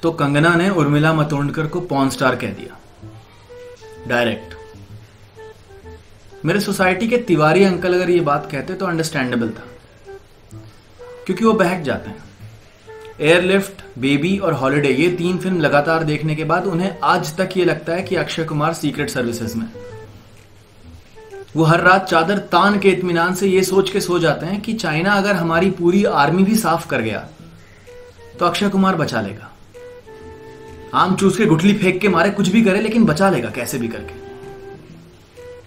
तो कंगना ने उर्मिला मातोंडकर को पॉर्न स्टार कह दिया डायरेक्ट। मेरे सोसाइटी के तिवारी अंकल अगर ये बात कहते तो अंडरस्टैंडेबल था, क्योंकि वो बहक जाते हैं। एयरलिफ्ट, बेबी और हॉलिडे, ये 3 फिल्म लगातार देखने के बाद उन्हें आज तक ये लगता है कि अक्षय कुमार सीक्रेट सर्विसेज में। वो हर रात चादर तान के इत्मीनान से ये सोच के सो जाते हैं कि चाइना अगर हमारी पूरी आर्मी भी साफ कर गया तो अक्षय कुमार बचा लेगा। आम चूस के गुठली फेंक के मारे कुछ भी करे, लेकिन बचा लेगा कैसे भी करके।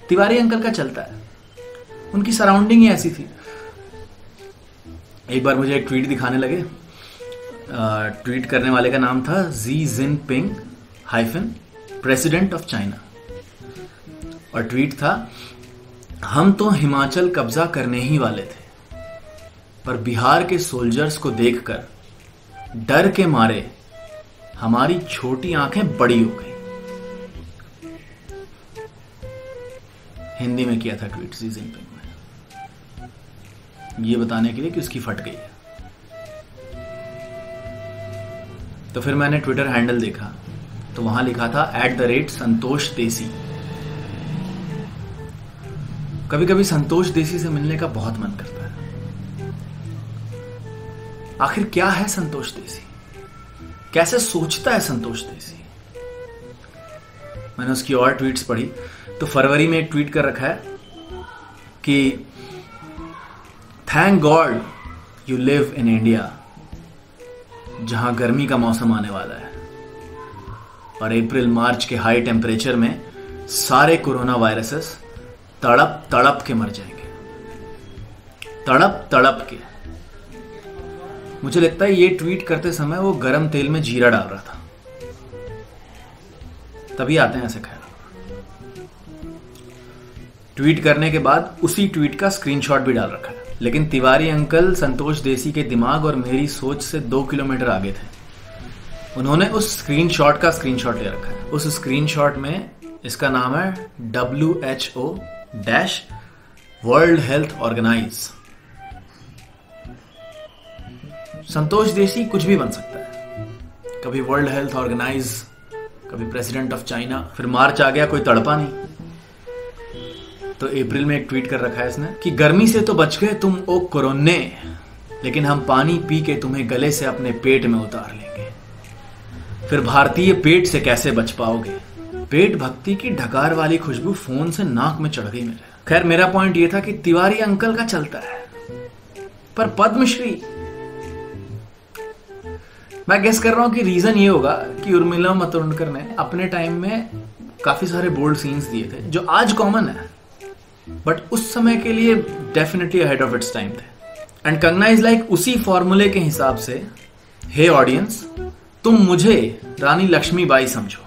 तिवारी अंकल का चलता है, उनकी सराउंडिंग ही ऐसी थी। एक बार मुझे एक ट्वीट दिखाने लगे। ट्वीट करने वाले का नाम था Xi Jinping president of China, और ट्वीट था, हम तो हिमाचल कब्जा करने ही वाले थे, पर बिहार के सोल्जर्स को देखकर डर के मारे हमारी छोटी आंखें बड़ी हो गई। हिंदी में किया था ट्वीट जी जिनपिंग ने, ये बताने के लिए कि उसकी फट गई है। तो फिर मैंने ट्विटर हैंडल देखा तो वहां लिखा था @संतोष देसी। कभी कभी संतोष देसी से मिलने का बहुत मन करता है। आखिर क्या है संतोष देसी, कैसे सोचता है संतोष देसी। मैंने उसकी और ट्वीट्स पढ़ी तो फरवरी में एक ट्वीट कर रखा है कि thank God you live in India, जहां गर्मी का मौसम आने वाला है और अप्रैल मार्च के हाई टेम्परेचर में सारे कोरोना वायरसेस तड़प तड़प के मर जाएंगे, तड़प तड़प के। मुझे लगता है ये ट्वीट करते समय वो गरम तेल में जीरा डाल रहा था, तभी आते हैं ऐसे ख्याल। ट्वीट करने के बाद उसी ट्वीट का स्क्रीनशॉट भी डाल रखा है, लेकिन तिवारी अंकल संतोष देसी के दिमाग और मेरी सोच से 2 किलोमीटर आगे थे। उन्होंने उस स्क्रीनशॉट का स्क्रीनशॉट ले रखा है। उस स्क्रीनशॉट में इसका नाम है WHO वर्ल्ड हेल्थ ऑर्गेनाइज। संतोष देसी कुछ भी बन सकता है, कभी वर्ल्ड हेल्थ ऑर्गेनाइज, कभी प्रेसिडेंट ऑफ चाइना। फिर मार्च आ गया, कोई तड़पा नहीं, तो अप्रैल में एक ट्वीट कर रखा है इसने कि गर्मी से तो बच गए तुम ओ कोरोने, लेकिन हम पानी पी के तुम्हें गले से अपने पेट में उतार लेंगे। फिर भारतीय पेट से कैसे बच पाओगे। पेट भक्ति की ढकार वाली खुशबू फोन से नाक में चढ़ गई मेरे। खैर, मेरा पॉइंट ये था कि तिवारी अंकल का चलता है, पर पद्मश्री, मैं गेस कर रहा हूं कि रीजन ये होगा कि उर्मिला मातोंडकर ने अपने टाइम में काफी सारे बोल्ड सीन्स दिए थे जो आज कॉमन है, बट उस समय के लिए definitely ahead of its time थे। एंड कंगना इज लाइक उसी फॉर्मूले के हिसाब से, हे ऑडियंस, तुम मुझे रानी लक्ष्मीबाई समझो,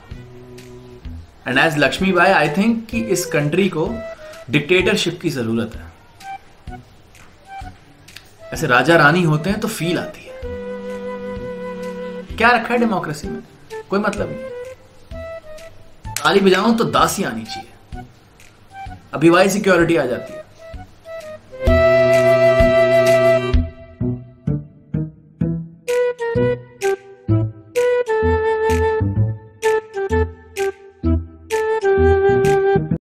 and as Lakshmibai I think कि इस कंट्री को डिक्टेटरशिप की जरूरत है। ऐसे राजा रानी होते हैं तो फील आती है। क्या रखा है डेमोक्रेसी में, कोई मतलब नहीं। ताली बजाऊं तो दासी आनी चाहिए, अभी वाई सिक्योरिटी आ जाती है।